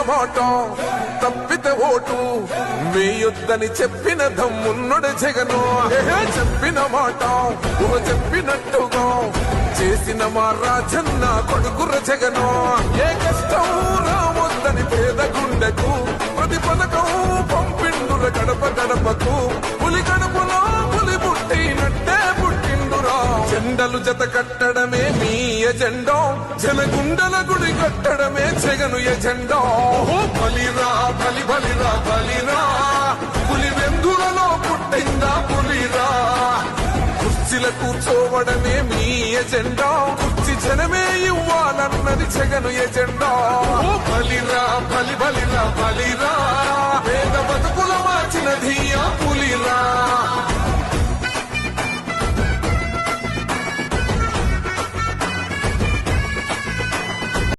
మాట తప్పితే ఓటు వేయొద్దని చెప్పిన దమ్మున్నడు జగను. చెప్పిన మాట చెప్పినట్టుగా చేసిన మా రాజన్న కొడుకుర జగను. ఏ కష్టం రావద్దని పేద గుండెకు ప్రతి పథకం పంపిండుర గడప గడపకు. పులి గడపలో పులి పుట్టినట్టే పుట్టిండురా. జెండలు జత కట్టడమే మీ ఎజెండా, జనగుండల గుడి కట్టడమే జగను ఎజెండా. బలిరా బలి బలిరా బలిరా, పులి వెందులలో పుట్టిందా పులిరా. కుర్చీల కూర్చోవడమే మీ ఎజెండా, కుర్చీ జనమే ఇవ్వాలన్నది జగను ఎజెండా. బలిరా బలి బలిరా బలిరా,